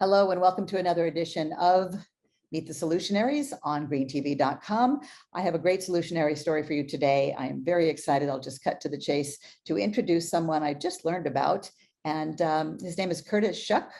Hello and welcome to another edition of Meet the Solutionaries on greentv.com. I have a great solutionary story for you today. I am very excited. I'll just cut to the chase to introduce someone I just learned about. And his name is Curtis Shuck,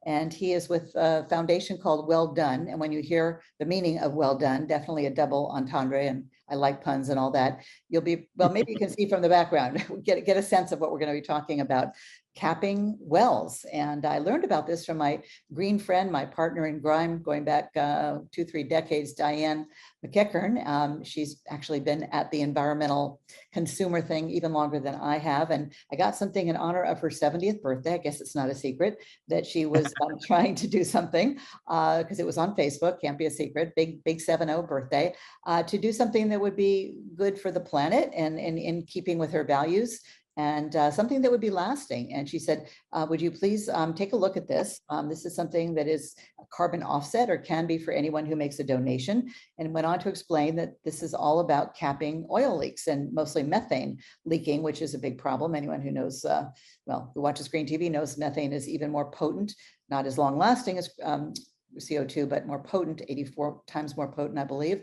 and he is with a foundation called Well Done. And when you hear the meaning of well done, definitely a double entendre, and I like puns and all that. You'll be, well, maybe you can see from the background, get a sense of what we're going to be talking about. Capping wells. And I learned about this from my green friend, my partner in crime, going back 2-3 decades, Diane McEachern. She's actually been at the environmental consumer thing even longer than I have. And I got something in honor of her 70th birthday. I guess it's not a secret that she was trying to do something because it was on Facebook, can't be a secret, big 7-0 birthday, to do something that would be good for the planet and in keeping with her values. And something that would be lasting. And she said, would you please take a look at this? This is something that is a carbon offset or can be for anyone who makes a donation, and went on to explain that this is all about capping oil leaks and mostly methane leaking, which is a big problem. Anyone who knows, well, who watches Green TV knows methane is even more potent, not as long lasting as CO2, but more potent, 84 times more potent, I believe.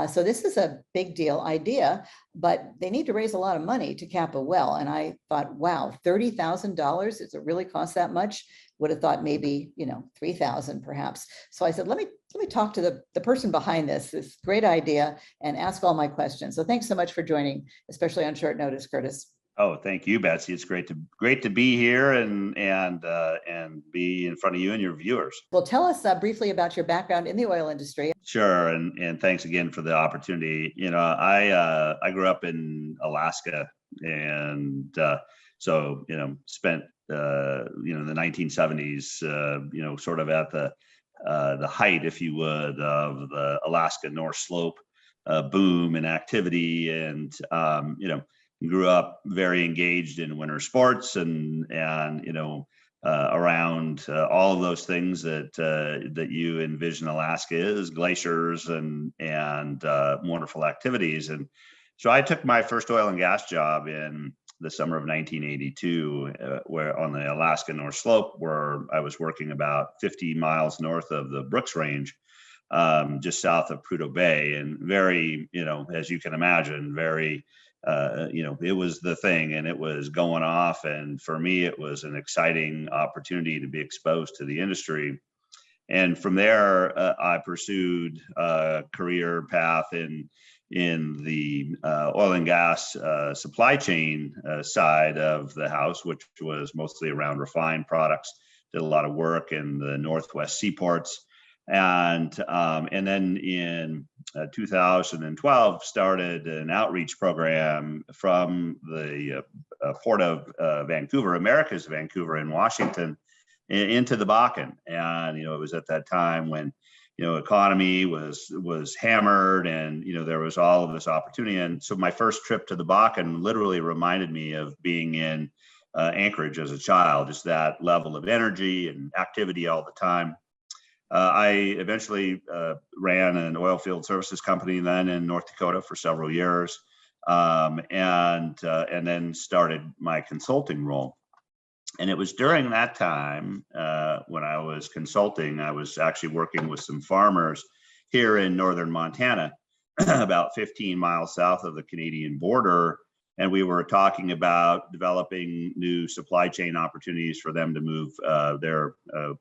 So this is a big deal idea, but they need to raise a lot of money to cap a well. And I thought, wow, $30,000, does it really cost that much? Would have thought maybe, $3,000 perhaps. So I said, let me talk to the person behind this great idea and ask all my questions. So thanks so much for joining, especially on short notice, Curtis. Oh, thank you, Betsy. It's great to be here and be in front of you and your viewers. Well, tell us briefly about your background in the oil industry. Sure, and thanks again for the opportunity. I grew up in Alaska, and so spent in the 1970s, sort of at the height, if you would, of the Alaska North Slope boom and activity, and grew up very engaged in winter sports and around all of those things that you envision Alaska is, glaciers and wonderful activities. And so I took my first oil and gas job in the summer of 1982, where on the Alaska North Slope, where I was working about 50 miles north of the Brooks Range, just south of Prudhoe Bay, and very, as you can imagine, very it was the thing, and it was going off. And for me, it was an exciting opportunity to be exposed to the industry. And from there, I pursued a career path in the oil and gas supply chain side of the house, which was mostly around refined products. Did a lot of work in the Northwest seaports. And then in 2012, started an outreach program from the Port of Vancouver, America's Vancouver in Washington, into the Bakken. And, it was at that time when, economy was hammered, and, there was all of this opportunity. And so my first trip to the Bakken literally reminded me of being in Anchorage as a child, just that level of energy and activity all the time. I eventually ran an oil field services company then in North Dakota for several years, and then started my consulting role. And it was during that time when I was consulting, I was actually working with some farmers here in northern Montana, about 15 miles south of the Canadian border. And we were talking about developing new supply chain opportunities for them to move their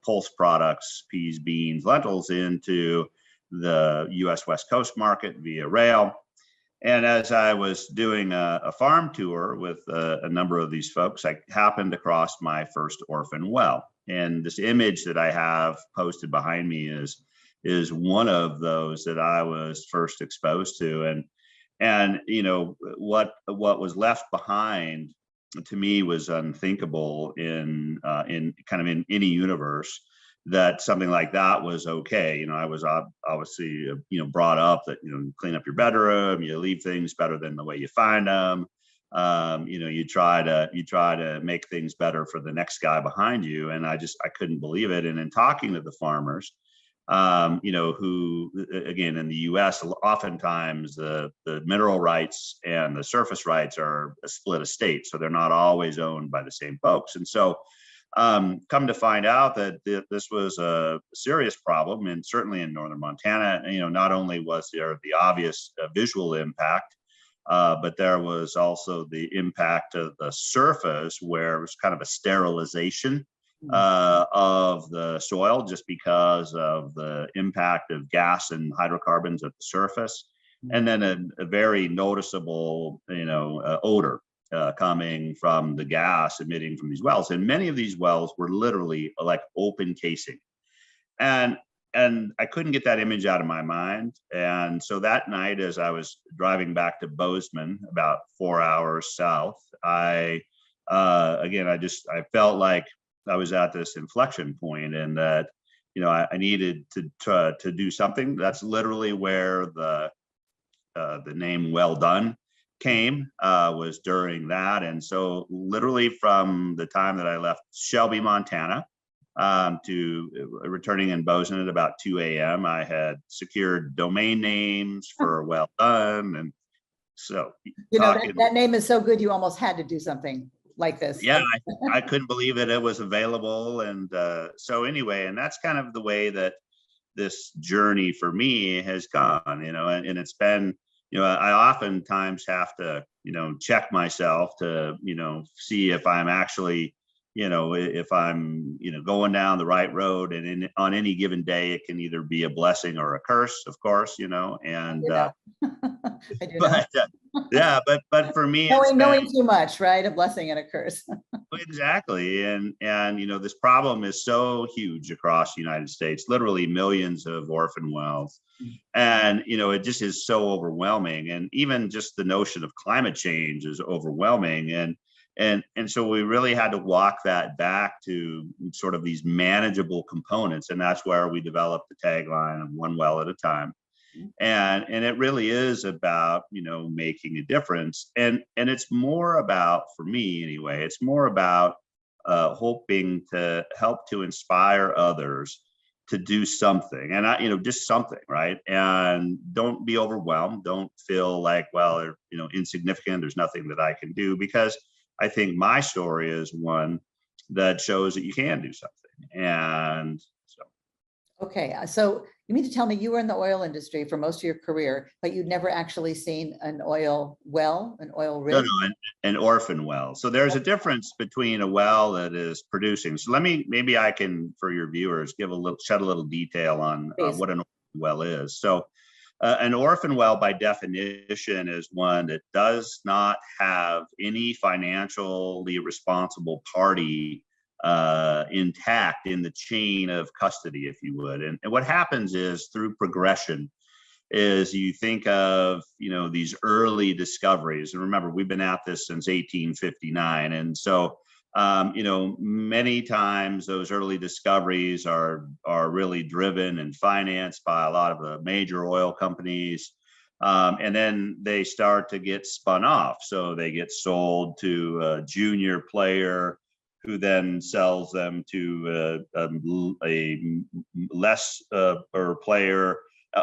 pulse products, peas, beans, lentils, into the U.S. West Coast market via rail. And as I was doing a farm tour with a number of these folks, I happened across my first orphan well. And this image that I have posted behind me is one of those that I was first exposed to. And what was left behind to me was unthinkable in any universe, that something like that was okay. I was obviously brought up that clean up your bedroom, you leave things better than the way you find them. You try to make things better for the next guy behind you, and I couldn't believe it. And in talking to the farmers, who, again, in the U.S., oftentimes the mineral rights and the surface rights are a split estate, so they're not always owned by the same folks. And so Come to find out that this was a serious problem, and certainly in northern Montana, not only was there the obvious visual impact, but there was also the impact of the surface, where it was kind of a sterilization of the soil just because of the impact of gas and hydrocarbons at the surface. And then a very noticeable, odor coming from the gas emitting from these wells. And many of these wells were literally like open casing. And I couldn't get that image out of my mind. And so that night, as I was driving back to Bozeman, about 4 hours south, I felt like I was at this inflection point, and that, I needed to do something. That's literally where the name Well Done came, was during that. And so literally from the time that I left Shelby, Montana, to returning in Bozeman at about 2 a.m., I had secured domain names for Well Done. And so that name is so good, you almost had to do something like this. Yeah, I couldn't believe that it was available. And so anyway, and that's kind of the way that this journey for me has gone, and it's been, I oftentimes have to, check myself to, see if I'm actually, if I'm, going down the right road. And on any given day, it can either be a blessing or a curse, of course, and I do know. but for me, knowing too much, right? A blessing and a curse. Exactly. And this problem is so huge across the United States, literally millions of orphan wells. And, it just is so overwhelming. And even just the notion of climate change is overwhelming. And so we really had to walk that back to sort of these manageable components. And that's where we developed the tagline of one well at a time. And it really is about, making a difference. And it's more about, for me anyway, it's more about hoping to help to inspire others to do something, and just something, right? And don't be overwhelmed. Don't feel like, well, insignificant. There's nothing that I can do, because I think my story is one that shows that you can do something. And so. Okay, so you mean to tell me you were in the oil industry for most of your career, but you'd never actually seen an oil well, an oil rig? No, an orphan well. So there's a difference between a well that is producing. So maybe I can, for your viewers, shed a little detail on what an orphan well is. So an orphan well, by definition, is one that does not have any financially responsible party intact in the chain of custody, if you would. And what happens is, through progression, is you think of, these early discoveries. And remember, we've been at this since 1859. And so, many times those early discoveries are really driven and financed by a lot of the major oil companies. And then they start to get spun off. So they get sold to a junior player, who then sells them to a less or player,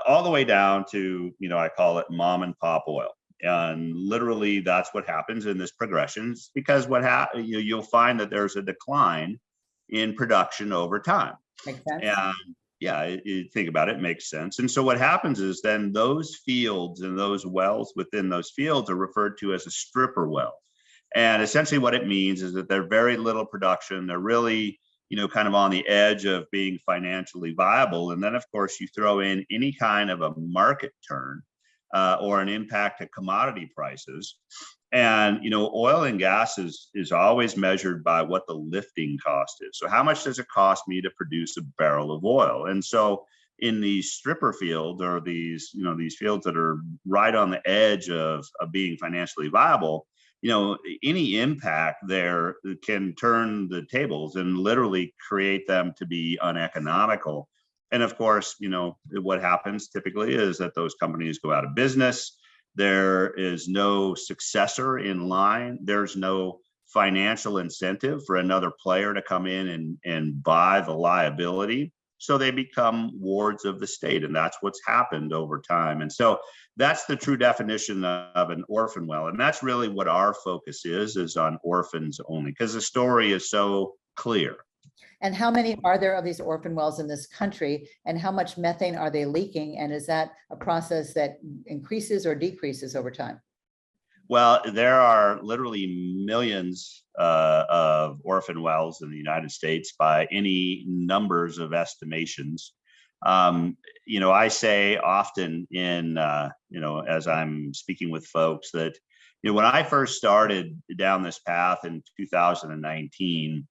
all the way down to, I call it mom and pop oil. And literally that's what happens in this progression, because you'll find that there's a decline in production over time. Makes sense. And you think about it, makes sense. And so what happens is then those fields and those wells within those fields are referred to as a stripper well. And essentially what it means is that they're very little production. They're really, kind of on the edge of being financially viable. And then, of course, you throw in any kind of a market turn or an impact to commodity prices. And, oil and gas is always measured by what the lifting cost is. So how much does it cost me to produce a barrel of oil? And so in these stripper fields, or these fields that are right on the edge of being financially viable, any impact there can turn the tables and literally create them to be uneconomical. And of course, what happens typically is that those companies go out of business. There is no successor in line. There's no financial incentive for another player to come in and buy the liability. So they become wards of the state. And that's what's happened over time. And so that's the true definition of an orphan well. And that's really what our focus is on orphans only, because the story is so clear. And how many are there of these orphan wells in this country, and how much methane are they leaking? And is that a process that increases or decreases over time? Well, there are literally millions of orphan wells in the United States by any numbers of estimations. I say often as I'm speaking with folks that, when I first started down this path in 2019,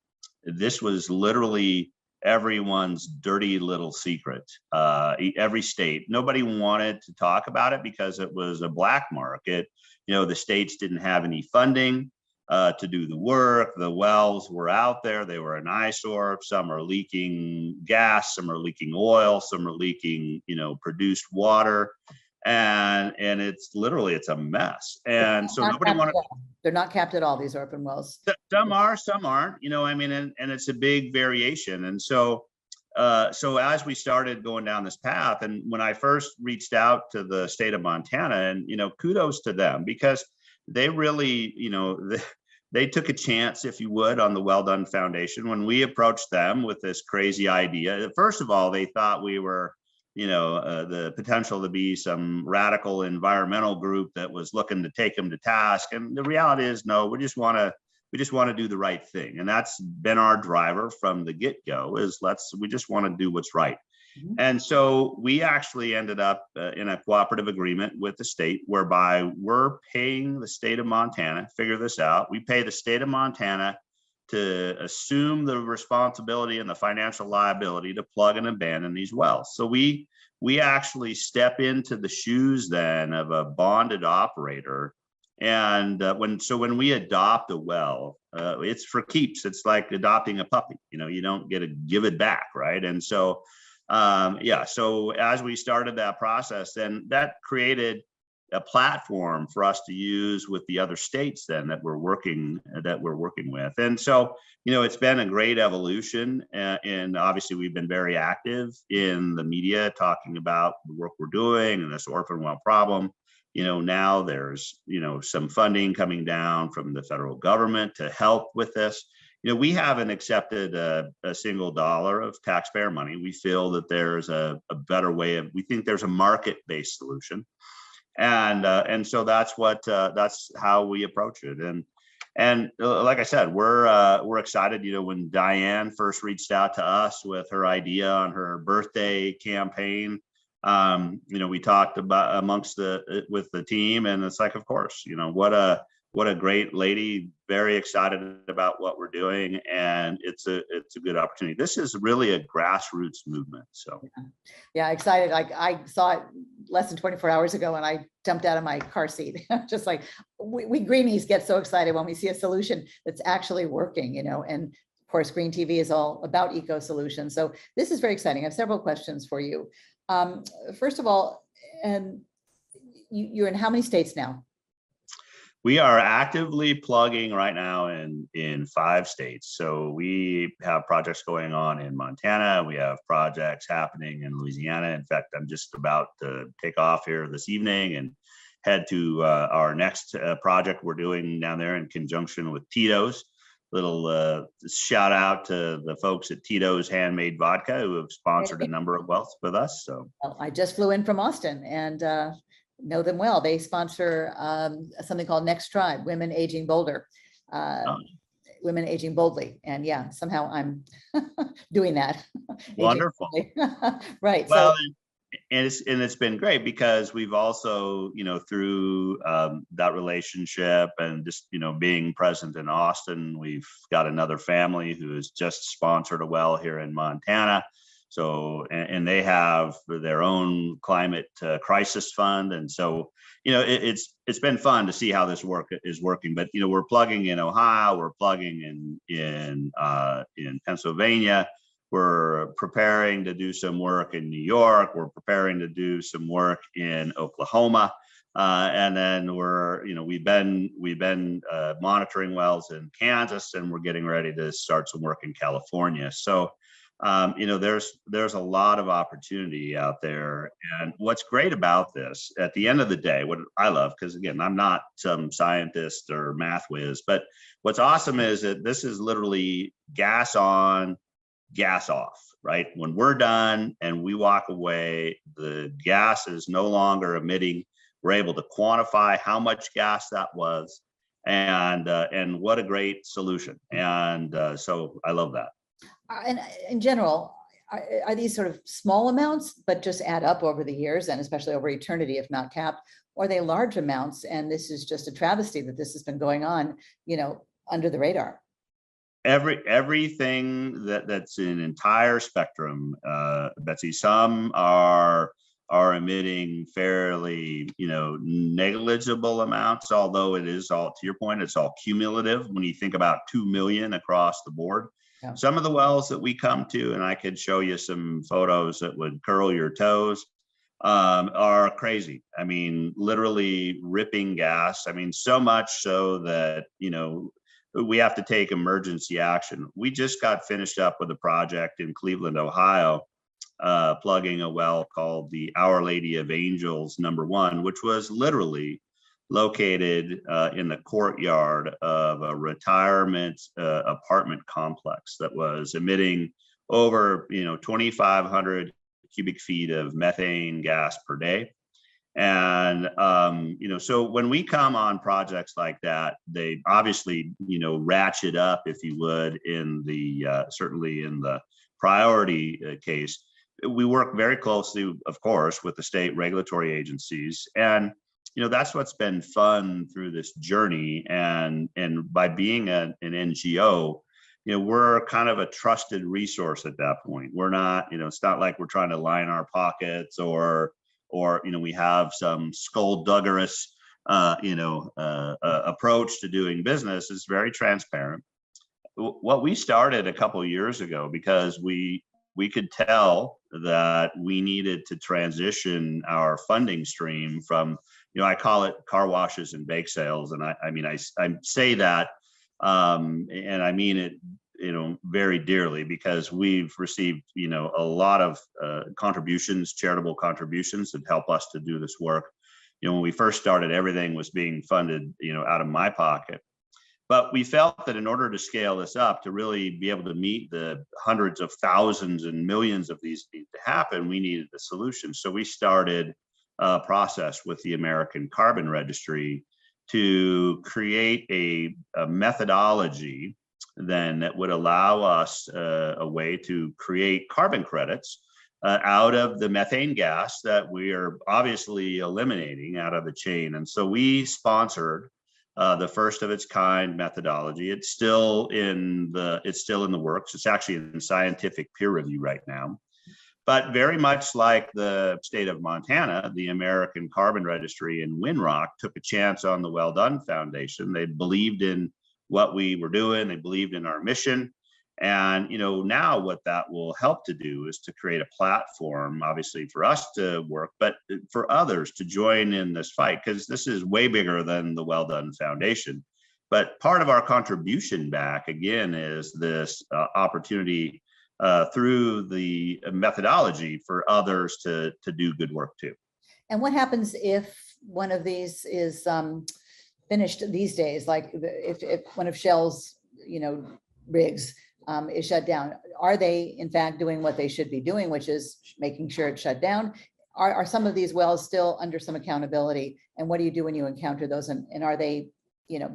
this was literally everyone's dirty little secret. Every state, nobody wanted to talk about it because it was a black market. The states didn't have any funding to do the work. The wells were out there. They were an eyesore. Some are leaking gas, some are leaking oil, some are leaking, produced water. And it's a mess. And so nobody wanted. They're not capped at all, these orphan wells. Some are, some aren't, and it's a big variation. And so as we started going down this path, and when I first reached out to the state of Montana, and, kudos to them, because they really, they took a chance, if you would, on the Well Done Foundation. When we approached them with this crazy idea, first of all, they thought we were, the potential to be some radical environmental group that was looking to take them to task. And the reality is, no, we just want to do the right thing. And that's been our driver from the get-go, is we just want to do what's right. Mm-hmm. And so we actually ended up in a cooperative agreement with the state, whereby we're paying the state of Montana, figure this out, we pay the state of Montana to assume the responsibility and the financial liability to plug and abandon these wells. So we actually step into the shoes then of a bonded operator. And when we adopt a well, it's for keeps. It's like adopting a puppy. You don't get to give it back, right? And so, so as we started that process, then that created a platform for us to use with the other states then that we're working with. And so, it's been a great evolution, and obviously we've been very active in the media talking about the work we're doing and this orphan well problem. Now there's, some funding coming down from the federal government to help with this. We haven't accepted a single dollar of taxpayer money. We feel that there's a better way we think there's a market-based solution. And so that's how we approach it. And like I said, we're excited. When Diane first reached out to us with her idea on her birthday campaign, we talked about with the team, and it's like, of course, what a great lady, very excited about what we're doing, and it's a good opportunity. This is really a grassroots movement. So yeah, excited. I saw it less than 24 hours ago, and I jumped out of my car seat. Just like we greenies get so excited when we see a solution that's actually working, and of course, Green TV is all about eco solutions. So this is very exciting. I have several questions for you. First of all, and you're in how many states now? We are actively plugging right now in 5 states. So we have projects going on in Montana. We have projects happening in Louisiana. In fact, I'm just about to take off here this evening and head to our next project we're doing down there in conjunction with Tito's. Little shout out to the folks at Tito's Handmade Vodka, who have sponsored a number of wells with us. So well, I just flew in from Austin and know them well. They sponsor something called Next Tribe, Women Aging Bolder, Women Aging Boldly. And yeah, somehow I'm doing that. Wonderful. Right. Well, so, and it's been great because we've also, through that relationship and just, being present in Austin, we've got another family who has just sponsored a well here in Montana. So, and they have their own climate crisis fund. And so, it's been fun to see how this work is working, but, we're plugging in Ohio, we're plugging in Pennsylvania. We're preparing to do some work in New York. We're preparing to do some work in Oklahoma. And then we've been monitoring wells in Kansas, and we're getting ready to start some work in California. So there's a lot of opportunity out there. And what's great about this, at the end of the day, what I love, because again, I'm not some scientist or math whiz, but what's awesome is that this is literally gas on, gas off, right? When we're done and we walk away, the gas is no longer emitting. We're able to quantify how much gas that was, and what a great solution. And so I love that. And in general, are these sort of small amounts, but just add up over the years and especially over eternity, if not capped, or are they large amounts? And this is just a travesty that this has been going on, under the radar. Everything that's an entire spectrum, Betsy. Some are emitting fairly, negligible amounts, although it is all, to your point, it's all cumulative when you think about 2 million across the board. Yeah. Some of the wells that we come to, and I could show you some photos that would curl your toes, are crazy. I mean, literally ripping gas. I mean, so much so that, we have to take emergency action. We just got finished up with a project in Cleveland, Ohio, plugging a well called the Our Lady of Angels #1, which was literally located in the courtyard of a retirement apartment complex that was emitting over 2,500 cubic feet of methane gas per day. And so when we come on projects like that, they obviously ratchet up, if you would, in the certainly in the priority case. We work very closely, of course, with the state regulatory agencies, and that's what's been fun through this journey. And by being an NGO, we're kind of a trusted resource at that point. We're not, it's not like we're trying to line our pockets or we have some skullduggerous approach to doing business. It's very transparent. What we started a couple of years ago, because we could tell that we needed to transition our funding stream from, I call it car washes and bake sales. And I say that, and I mean it, very dearly, because we've received, a lot of contributions, charitable contributions that help us to do this work. When we first started, everything was being funded, out of my pocket. But we felt that in order to scale this up, to really be able to meet the hundreds of thousands and millions of these need to happen, we needed a solution. So we started a process with the American Carbon Registry to create a methodology then that would allow us a way to create carbon credits out of the methane gas that we are obviously eliminating out of the chain. And so we sponsored the first of its kind methodology. It's still in the works. It's actually in scientific peer review right now. But very much like the state of Montana, the American Carbon Registry in Winrock took a chance on the Well Done Foundation. They believed in what we were doing. They believed in our mission. And, now what that will help to do is to create a platform, obviously for us to work, but for others to join in this fight, because this is way bigger than the Well Done Foundation. But part of our contribution back, again, is this opportunity through the methodology for others to do good work too. And what happens if one of these is finished these days, like if one of Shell's, rigs is shut down? Are they in fact doing what they should be doing, which is making sure it's shut down? Are some of these wells still under some accountability? And what do you do when you encounter those? And are they,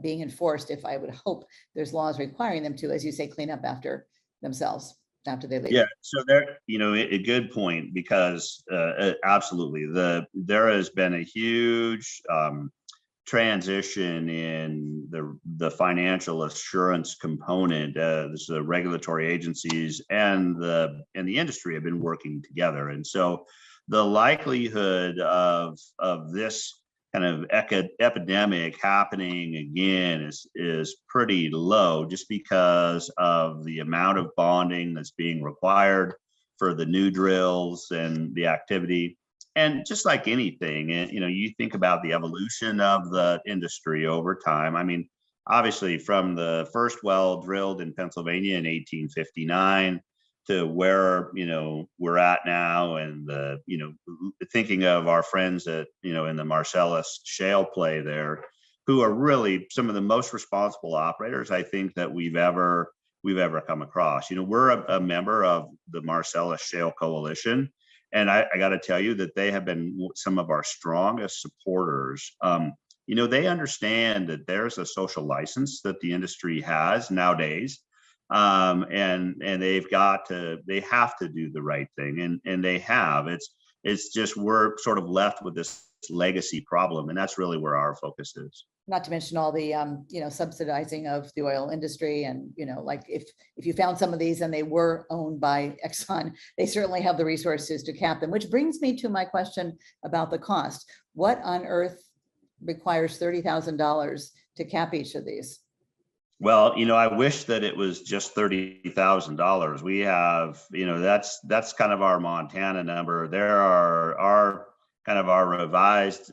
being enforced, if I would hope there's laws requiring them to, as you say, clean up after themselves after they leave? Yeah, so there, a good point, because absolutely, there has been a huge transition in the financial assurance component. The regulatory agencies and the industry have been working together, and so the likelihood of this kind of epidemic happening again is pretty low, just because of the amount of bonding that's being required for the new drills and the activity. And just like anything, you think about the evolution of the industry over time. I mean, obviously, from the first well drilled in Pennsylvania in 1859 where, we're at now, and thinking of our friends that, in the Marcellus shale play there, who are really some of the most responsible operators I think that we've ever come across. We're a member of the Marcellus Shale Coalition, and I got to tell you that they have been some of our strongest supporters. They understand that there's a social license that the industry has nowadays, and they have to do the right thing, and they have. It's just we're sort of left with this legacy problem, and that's really where our focus is. Not to mention all the subsidizing of the oil industry, and like if you found some of these and they were owned by Exxon, they certainly have the resources to cap them. Which brings me to my question about the cost. What on earth requires $30,000 to cap each of these? Well, I wish that it was just $30,000. We have, that's kind of our Montana number. There are our revised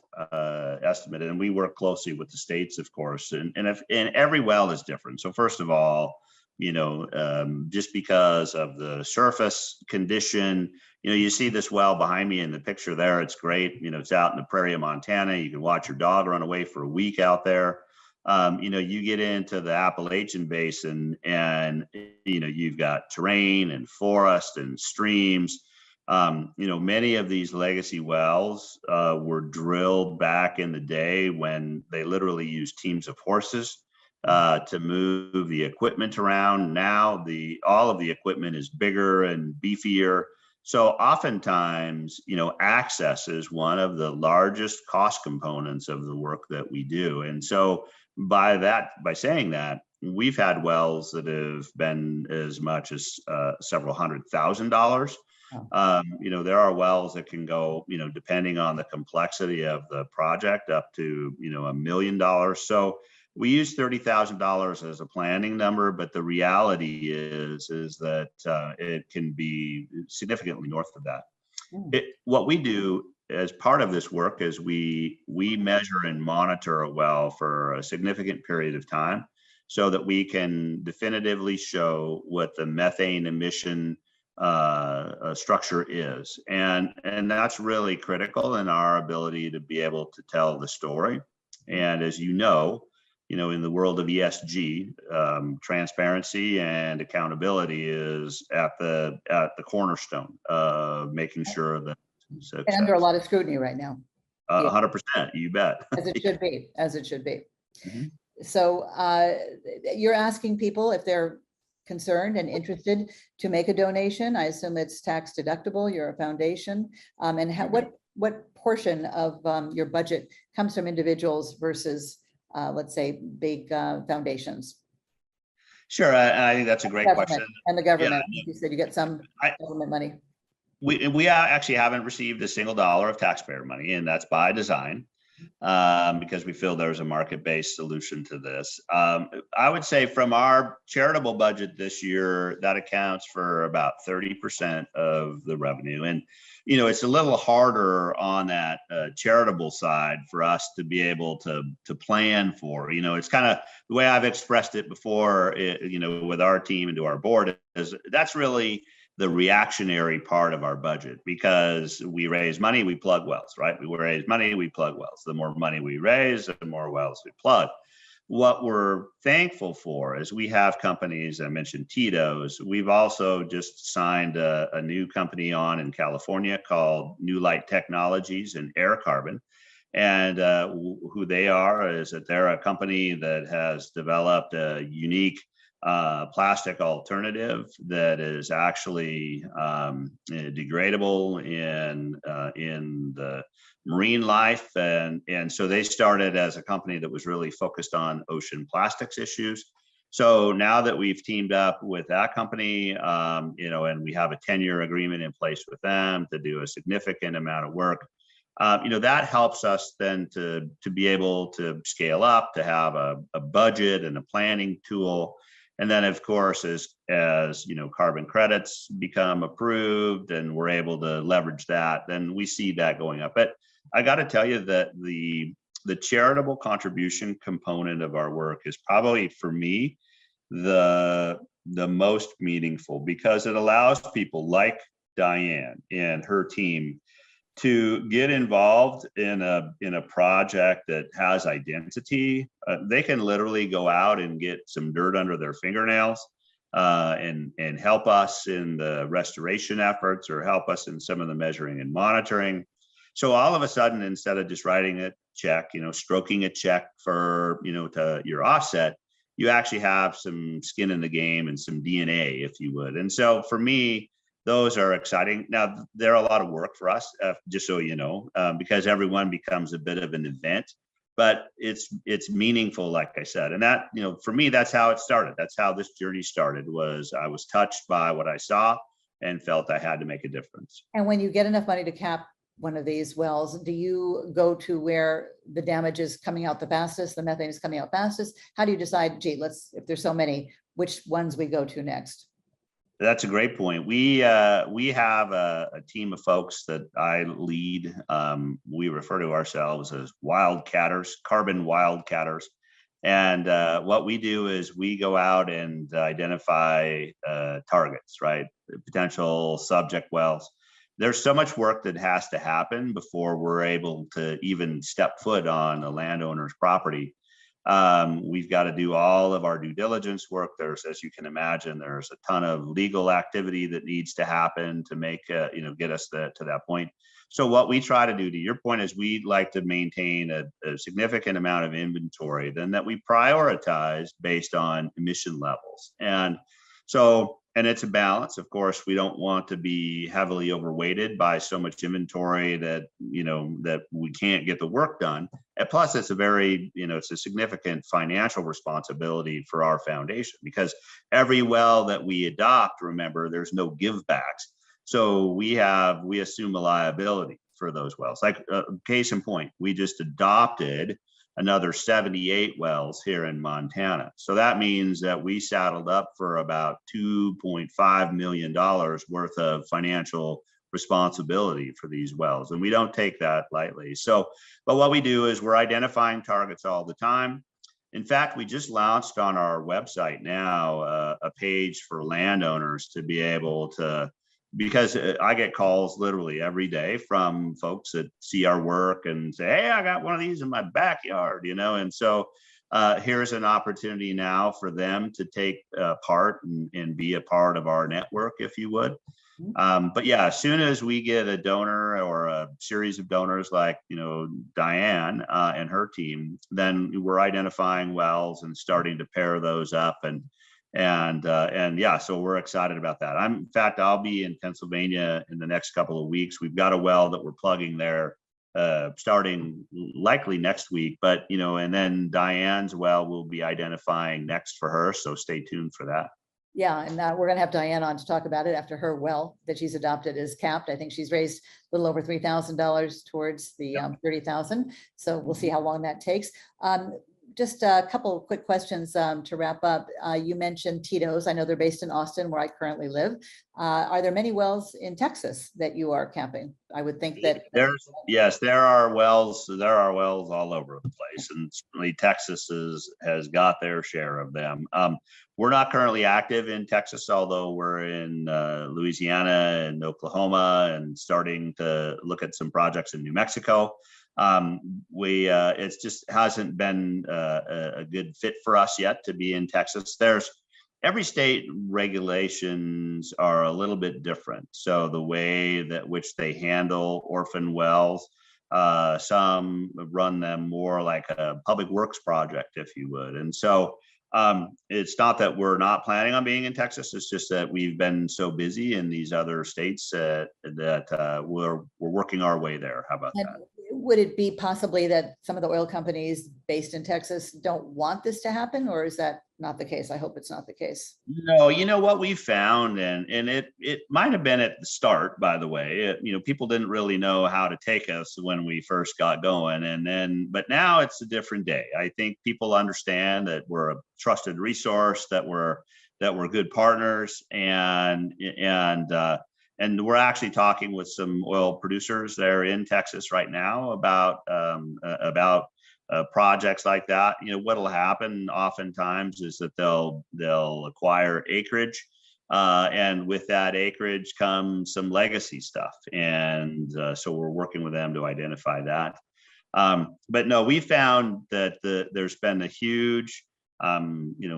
estimate, and we work closely with the states, of course, and every well is different. So first of all, just because of the surface condition, you see this well behind me in the picture there. It's great. It's out in the prairie of Montana. You can watch your dog run away for a week out there. You get into the Appalachian Basin, and you've got terrain and forest and streams. Many of these legacy wells were drilled back in the day when they literally used teams of horses to move the equipment around. Now all of the equipment is bigger and beefier. So oftentimes, access is one of the largest cost components of the work that we do. And so by saying that, we've had wells that have been as much as several $100,000. There are wells that can go, depending on the complexity of the project, up to, $1 million. So we use $30,000 as a planning number, but the reality is that it can be significantly north of that. What we do as part of this work is we measure and monitor a well for a significant period of time, so that we can definitively show what the methane emission structure is, and that's really critical in our ability to be able to tell the story. And as in the world of ESG, transparency and accountability is at the cornerstone of making sure that and under a lot of scrutiny right now. 100%, you bet. As it should be, as it should be. Mm-hmm. So you're asking people if they're concerned and interested to make a donation. I assume it's tax deductible. You're a foundation, and what portion of your budget comes from individuals versus, let's say, big foundations? Sure, I think that's a great question. And the government, you said you get some government money. We actually haven't received a single dollar of taxpayer money, and that's by design. Because we feel there's a market-based solution to this. I would say from our charitable budget this year, that accounts for about 30% of the revenue. And, it's a little harder on that charitable side for us to be able to plan for. It's kind of the way I've expressed it before, with our team and to our board, is that's really the reactionary part of our budget, because we raise money, we plug wells, right? We raise money, we plug wells. The more money we raise, the more wells we plug. What we're thankful for is we have companies, I mentioned Tito's. We've also just signed a new company on in California called New Light Technologies and Air Carbon. And who they are is that they're a company that has developed a unique plastic alternative that is actually degradable in the marine life, and so they started as a company that was really focused on ocean plastics issues. So now that we've teamed up with that company, and we have a 10-year agreement in place with them to do a significant amount of work, that helps us then to be able to scale up, to have a budget and a planning tool. And then, of course, as carbon credits become approved and we're able to leverage that, then we see that going up. But I got to tell you that the charitable contribution component of our work is probably, for me, the the most meaningful because it allows people like Diane and her team to get involved in a project that has identity. They can literally go out and get some dirt under their fingernails and help us in the restoration efforts or help us in some of the measuring and monitoring. So all of a sudden, instead of just writing a check, stroking a check for, to your offset, you actually have some skin in the game and some DNA, if you would. And so for me, those are exciting. Now, they're a lot of work for us, just so you know, because everyone becomes a bit of an event, but it's meaningful, like I said. And that, for me, that's how it started. That's how this journey started, was I was touched by what I saw and felt I had to make a difference. And when you get enough money to cap one of these wells, do you go to where the damage is coming out the fastest, the methane is coming out fastest? How do you decide, gee, if there's so many, which ones we go to next? That's a great point. We have a team of folks that I lead. We refer to ourselves as wildcatters, carbon wildcatters. And what we do is we go out and identify targets, right? Potential subject wells. There's so much work that has to happen before we're able to even step foot on a landowner's property. We've got to do all of our due diligence work. There's, as you can imagine, there's a ton of legal activity that needs to happen to make, get us to that point. So what we try to do, to your point, is we'd like to maintain a significant amount of inventory then that we prioritize based on emission levels. And so, and it's a balance. Of course, we don't want to be heavily overweighted by so much inventory that, that we can't get the work done. And plus, it's a very, it's a significant financial responsibility for our foundation, because every well that we adopt, remember, there's no give backs. So we assume a liability for those wells. Like case in point, we just adopted another 78 wells here in Montana. So that means that we saddled up for about $2.5 million worth of financial responsibility for these wells. And we don't take that lightly. So, but what we do is we're identifying targets all the time. In fact, we just launched on our website now a page for landowners to be able to, because I get calls literally every day from folks that see our work and say, hey, I got one of these in my backyard, and so here's an opportunity now for them to take part and be a part of our network, if you would. But yeah, as soon as we get a donor or a series of donors like, Diane and her team, then we're identifying wells and starting to pair those up. And yeah, so we're excited about that. In fact, I'll be in Pennsylvania in the next couple of weeks. We've got a well that we're plugging there starting likely next week, but, and then Diane's well we'll be identifying next for her. So stay tuned for that. Yeah, and we're going to have Diane on to talk about it after her well that she's adopted is capped. I think she's raised a little over $3,000 towards the 30,000. So we'll see how long that takes. Just a couple of quick questions to wrap up. You mentioned Tito's. I know they're based in Austin, where I currently live. Are there many wells in Texas that you are capping? I would think that there are wells. There are wells all over the place, and certainly Texas has got their share of them. We're not currently active in Texas, although we're in Louisiana and Oklahoma and starting to look at some projects in New Mexico. It just hasn't been a good fit for us yet to be in Texas. Every state regulations are a little bit different. So the way that which they handle orphan wells, some run them more like a public works project, if you would. And so it's not that we're not planning on being in Texas. It's just that we've been so busy in these other states that we're working our way there. How about that? Would it be possibly that some of the oil companies based in Texas don't want this to happen, or is that not the case? I hope it's not the case. No, what we found, and it might have been at the start, by the way, people didn't really know how to take us when we first got going. But now it's a different day. I think people understand that we're a trusted resource, that we're good partners, and we're actually talking with some oil producers there in Texas right now about projects like that, what'll happen oftentimes is that they'll acquire acreage, and with that acreage comes some legacy stuff, and so we're working with them to identify that. But no, we found that there's been a huge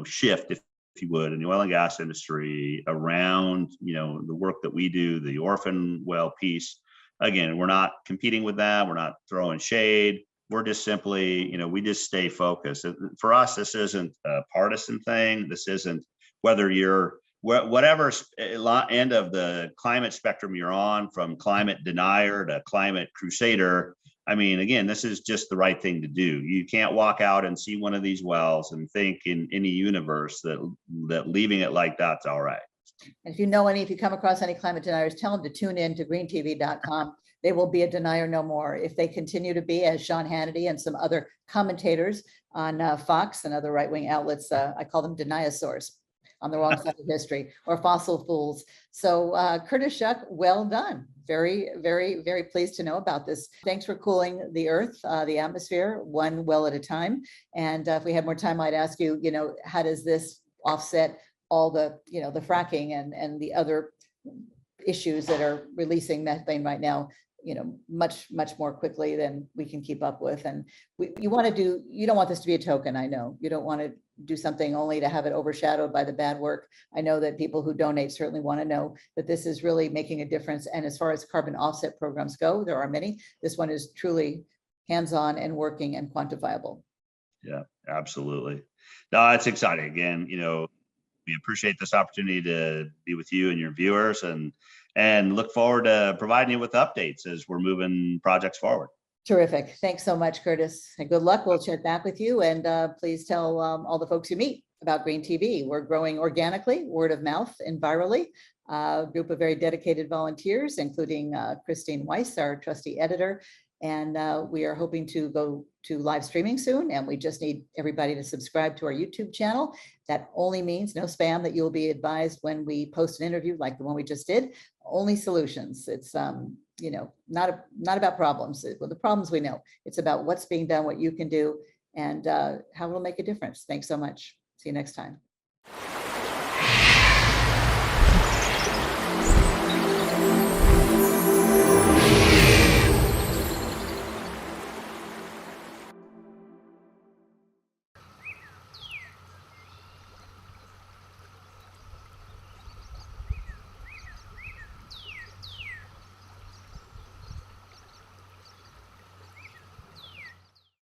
shift, if you would, in the oil and gas industry around the work that we do, the orphan well piece. Again, we're not competing with that. We're not throwing shade. We're just simply, we just stay focused. For us, this isn't a partisan thing. This isn't whether you're whatever end of the climate spectrum you're on, from climate denier to climate crusader. I mean, again, this is just the right thing to do. You can't walk out and see one of these wells and think in any universe that leaving it like that's all right. And if you come across any climate deniers, tell them to tune in to greentv.com. They will be a denier no more. If they continue to be, as Sean Hannity and some other commentators on Fox and other right-wing outlets, I call them deniasaurs, on the wrong side of history, or fossil fools. So Curtis Shuck, well done. Very, very, very pleased to know about this. Thanks for cooling the earth, the atmosphere, one well at a time. And if we had more time, I'd ask you, how does this offset all the, the fracking and the other issues that are releasing methane right now, much more quickly than we can keep up with. And you don't want this to be a token. I know you don't want to do something only to have it overshadowed by the bad work. I know that people who donate certainly want to know that this is really making a difference. And as far as carbon offset programs go, there are many. This one is truly hands-on and working and quantifiable. Yeah, absolutely. No, it's exciting. Again, we appreciate this opportunity to be with you and your viewers, and look forward to providing you with updates as we're moving projects forward. Terrific. Thanks so much, Curtis. And good luck. We'll check back with you. And please tell all the folks you meet about Green TV. We're growing organically, word of mouth, and virally. A group of very dedicated volunteers, including Christine Weiss, our trusty editor. And we are hoping to go to live streaming soon. And we just need everybody to subscribe to our YouTube channel. That only means no spam, that you'll be advised when we post an interview like the one we just did. Only solutions. It's not about problems. Well, the problems we know. It's about what's being done, what you can do, and how it'll make a difference. Thanks so much. See you next time.